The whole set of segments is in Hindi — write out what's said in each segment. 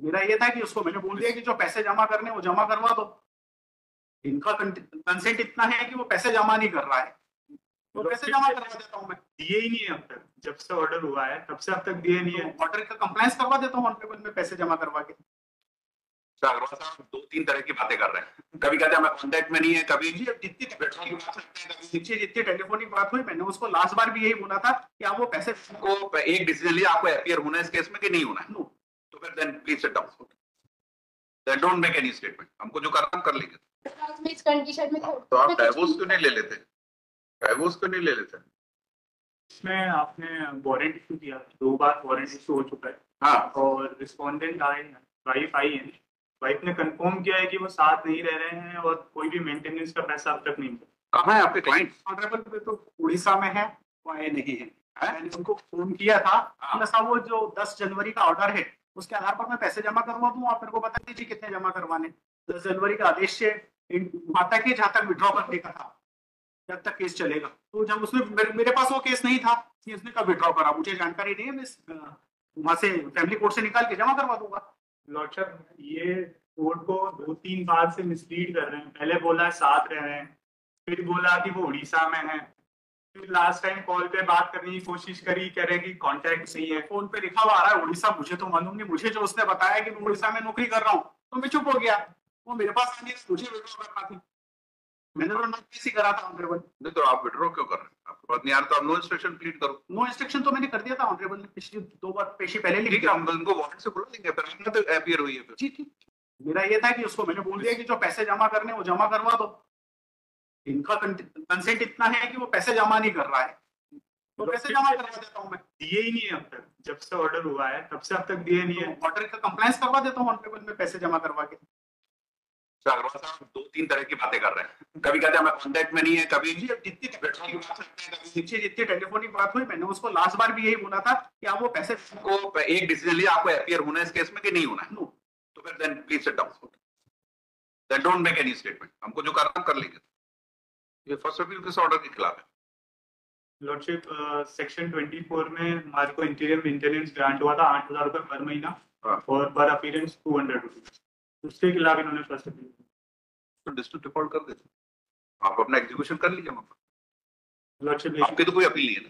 मेरा ये था कि उसको मैंने बोल दिया कि जो पैसे जमा करने वो जमा करवा दो। इनका कंसेंट इतना है कि वो पैसे जमा नहीं कर रहा है, तो पैसे जमा करवा देता हूँ मैं। दिए ही नहीं है अब तक, जब से ऑर्डर हुआ है तब से अब तक दिए नहीं तो है। ऑर्डर का कंप्लायंस करवा देता हूँ ऑनरेबल में, पैसे जमा करवा के। अग्रवाल साहब दो तीन तरह की बातें कर रहे हैं, कभी कहते हैं मैं कांटेक्ट में नहीं है, कभी जी, अब जितनी पेट्रोल की बात करते हैं, कभी नीचे जितनी टेलीफोनिक बात हुई, मैंने उसको लास्ट बार भी यही बोला था कि आप वो पैसे को एक डिसीजन लिया, आपको अपियर होना है इस केस में कि नहीं होना है, नो। तो फिर then please sit down, then don't make any statement, हमको जो करना हम कर लेंगे। इस कंडीशन में तो आप डाइवोर्स क्यों नहीं ले लेते, डाइवोर्स क्यों नहीं ले लेते? इसमें आपने वारंट इशू किया, 2 बार वारंट इशू हो चुका है। हाँ, और रिस्पोंडेंट आए हैं, वाइफ आई है, वाइफ ने कंफर्म किया है कि वो साथ नहीं रह रहे हैं और कोई भी मेंटेनेंस का पैसा अब तक नहीं मिला। कहाँ है आपके क्लाइंट? ऑनरेबल पे तो उड़ीसा में है, वो आए नहीं है। मैंने उनको फोन किया था, साहब वो जो 10 जनवरी का ऑर्डर है उसके आधार पर मैं पैसे जमा करवा दूं, आप मेरे को बता दीजिए कितने जमा करवाने। 10 जनवरी का आदेश से वहां तक ही जहां तक विड्रॉ करने का था, जब तक केस चलेगा। तो जब उसमें मेरे पास वो केस नहीं था कि उसने कब विड्रॉ करा, मुझे जानकारी नहीं है, मैं वहां से फैमिली कोर्ट से निकाल के जमा करवा दूंगा। लॉर्डशिप, ये कोर्ट को 2-3 बार से मिसलीड कर रहे हैं। पहले बोला साथ रह रहे हैं, फिर बोला कि वो उड़ीसा में है, फिर लास्ट टाइम कॉल पे बात करने की कोशिश करी, कह रहे कि कांटेक्ट नहीं है। फोन पे लिखा हुआ आ रहा है उड़ीसा, मुझे तो मालूम नहीं। मुझे जो उसने बताया कि मैं उड़ीसा में नौकरी कर रहा हूँ, तो मैं चुप हो गया। वो मेरे पास आने मुझे विड्रॉ करना थी, मैंने तो नोटिस ही करा था ऑनरेबल। नहीं तो आप विड्रॉ क्यों कर रहे हैं? आपको बात नहीं आ रहा तो आप नो इंस्ट्रक्शन प्लीड करो। नो इंस्ट्रक्शन तो मैंने कर दिया था ऑनरेबल ने, पिछली 2 बार पेशी पहले लिख ठीक है, दिया। हम उनको वारंट से बुला लेंगे, फिर हमने तो अपियर हुई है फिर। जी ठीक, मेरा ये था कि उसको मैंने बोल दिया कि जो पैसे जमा करने वो जमा करवा दो। इनका कंसेंट इतना है कि वो पैसे जमा नहीं कर रहा है, तो पैसे जमा करवा देता हूँ मैं। दिए ही नहीं है अब तक, जब से ऑर्डर हुआ है तब से अब तक दिए नहीं है। तो ऑर्डर का कंप्लायंस करवा देता हूँ ऑनरेबल में, पैसे जमा करवा के। अग्रवाल साहब दो तीन तरह की बातें कर रहे हैं, कभी कहते हैं मैं कांटेक्ट में नहीं है, कभी जी, अब जितनी पेट्रोल की बात करते हैं, कभी नीचे जितनी टेलीफोनिक बात हुई, मैंने उसको लास्ट बार भी यही बोला था कि आप वो पैसे को एक डिसीजन लिया, आपको अपियर होना है इस केस में कि नहीं होना है, नो। तो फिर then please sit down, then don't make any statement, हमको जो करना हम कर लेंगे। ये फर्स्ट अपील किस ऑर्डर के खिलाफ है? लॉर्डशिप, सेक्शन 24 में हमारे को इंटीरियर मेंटेनेंस ग्रांट हुआ था 8,000 रुपए पर महीना, और पर अपीयरेंस 200 रुपीज, उसके खिलाफ इन्होंने फर्स्ट अपील की। तो डिस्ट्रिक्ट डिफॉल्ट कर देते, आप अपना एग्जीक्यूशन कर लीजिए। लॉर्डशिप, आपकी तो कोई अपील नहीं है ना?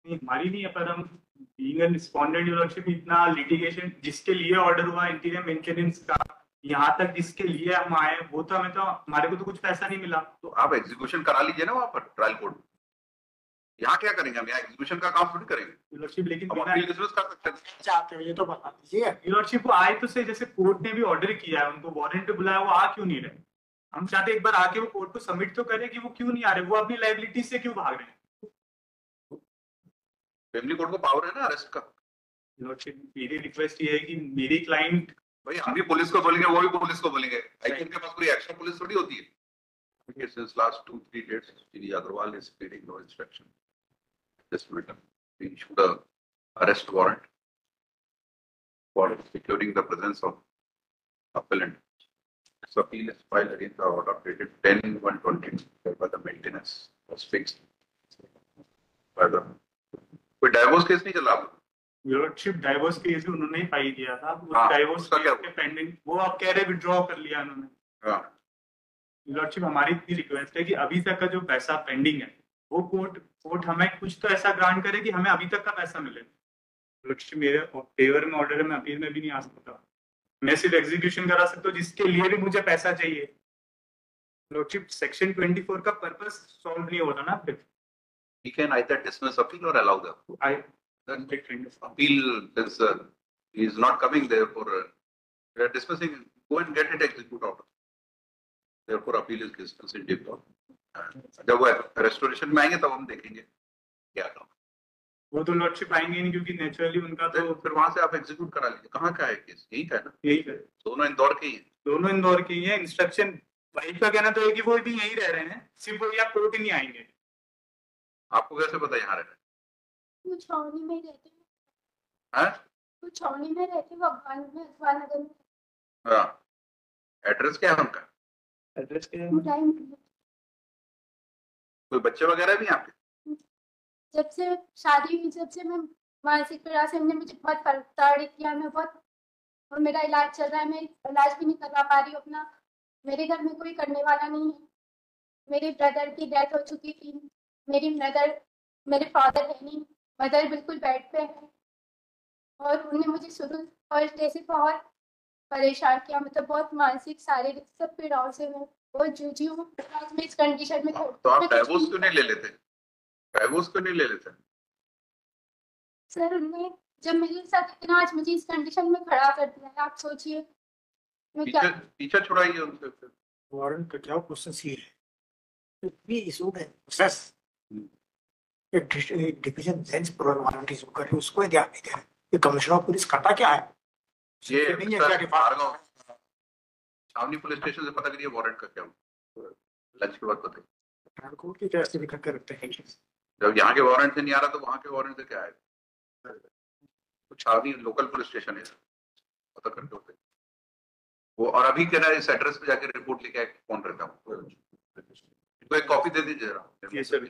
नहीं हमारी नहीं है, पर हम बीइंग एन रिस्पोंडेंट लॉर्डशिप, इतना लिटिगेशन जिसके लिए ऑर्डर हुआ इंटीरियर मेंटेनेंस का, यहाँ तक जिसके लिए हम आए, वो तो हमें तो, हमारे को तो कुछ पैसा नहीं मिला। तो आप एग्जीक्यूशन करा लीजिए ना वहां पर ट्रायल कोर्ट में। यहाँ क्या करेंगे हम? यहाँ एग्जीक्यूशन का काम थोड़ी करेंगे। लॉर्डशिप, लेकिन हम अपील किस कर सकते हैं? चाहते हो ये तो बता दीजिए। लॉर्डशिप, वो आए तो सही, जैसे कोर्ट ने भी ऑर्डर किया है, उनको वारंट बुलाया, वो आ क्यों नहीं रहे? हम चाहते एक बार आके वो कोर्ट को सबमिट तो करें कि वो क्यों नहीं आ रहे, वो अपनी लाइबिलिटी से क्यों भाग रहे हैं। फैमिली कोर्ट को पावर है ना अरेस्ट का। लॉर्डशिप, मेरी रिक्वेस्ट ये है कि मेरी क्लाइंट, भाई हम भी पुलिस को बोलेंगे, वो भी पुलिस को बोलेंगे, हाईकोर्ट के पास कोई एक्शन पुलिस थोड़ी होती है। Since last 2-3 days, Shri Agarwal is pleading no instruction. This matter, we issued a arrest warrant for securing the presence of appellant. This appeal is filed against the order dated 10/1/20, whereby the maintenance was fixed by the. कोई डाइवोर्स केस नहीं चला? लॉर्डशिप, डाइवोर्स केस भी उन्होंने ही फाइल किया था, हाँ, डाइवोर्स उसका क्या के पेंडिंग, वो आप कह रहे विड्रॉ कर लिया उन्होंने। हाँ, लॉर्डशिप, हमारी इतनी रिक्वेस्ट है कि अभी तक का जो पैसा पेंडिंग है, वो कोर्ट हमें कुछ तो ऐसा ग्रांट करे कि हमें अभी तक का पैसा मिले। लॉर्डशिप, मेरे फेवर में ऑर्डर है, मैं अपील में भी नहीं आ सकता, मैं सिर्फ एग्जीक्यूशन करा सकता हूँ, जिसके लिए भी मुझे पैसा चाहिए। लॉर्डशिप, सेक्शन 24 का पर्पस सॉल्व नहीं हो रहा ना फिर। he can either dismiss appeal or allow the appeal. Since he is not coming, therefore we are dismissing. Go and get it execute order. Therefore appeal is consented. जब वो रेस्टोरेशन में आएंगे तब हम देखेंगे क्या काम। वो तो लॉर्डशिप आएंगे नहीं, क्योंकि नेचुरली उनका तो फिर वहां से आप एग्जीक्यूट करा लीजिए। कहाँ का है केस? यही का है ना? यही है, दोनों इंदौर के ही है। दोनों इंदौर के ही है। इंस्ट्रक्शन वाइफ का कहना तो है कि वो भी यहीं रह रहे हैं, सिर्फ वो यहाँ कोर्ट ही नहीं आएंगे। आपको कैसे पता यहाँ रह रहे हैं? वो छावनी में रहते हैं? वो छावनी में रहते हैं, भगवान में, अखबार नगर में। हाँ, एड्रेस क्या है उनका? एड्रेस क्या है? कोई बच्चे वगैरह भी आपके? जब से शादी हुई, जब से मैं मानसिक प्रयास, हमने मुझे बहुत प्रताड़ित किया, मैं बहुत और मेरा इलाज चल रहा है, मैं इलाज भी नहीं करवा पा रही हूँ अपना। मेरे घर में कोई करने वाला नहीं है। मेरे ब्रदर की डेथ हो चुकी थी, मेरे फादर है नहीं, मदर बिल्कुल बेड पे है। और उन्होंने मुझे शुरू फर्स्ट डे से बहुत परेशान किया, मतलब बहुत मानसिक शारीरिक सब पीड़ाओं से मैं बहुत जूझी हूँ। आज मैं इस कंडीशन में तो आप डाइवोर्स क्यों नहीं ले लेते? डाइवोर्स क्यों नहीं ले लेते? सर उन्होंने जब मेरे साथ इतना आज मुझे इस कंडीशन में खड़ा कर दिया है, आप सोचिए मैं क्या। पीछा छुड़ाइए उनसे फिर। वारंट का क्या प्रोसेस ये है? We issued a process. एक डिवीजन बेंच पर वारंट इशू करे, उसको ध्यान नहीं दे रहे। ये कमिश्नर ऑफ पुलिस करता क्या है? ये नहीं है क्या डिपार्टमेंट? छावनी पुलिस स्टेशन से पता करिए वारंट का क्या हुआ। लंच के बाद पता। कोर्ट की कैसे लिखा कर रखते हैं? जब यहाँ के वारंट से नहीं आ रहा तो वहाँ के वारंट से क्या आएगा? तो छावनी लोकल पुलिस स्टेशन है, पता करके होते वो। और अभी क्या इस एड्रेस पे जाके रिपोर्ट लेके आए कौन रहता हूँ, एक कॉपी दे दीजिए जरा। ये सर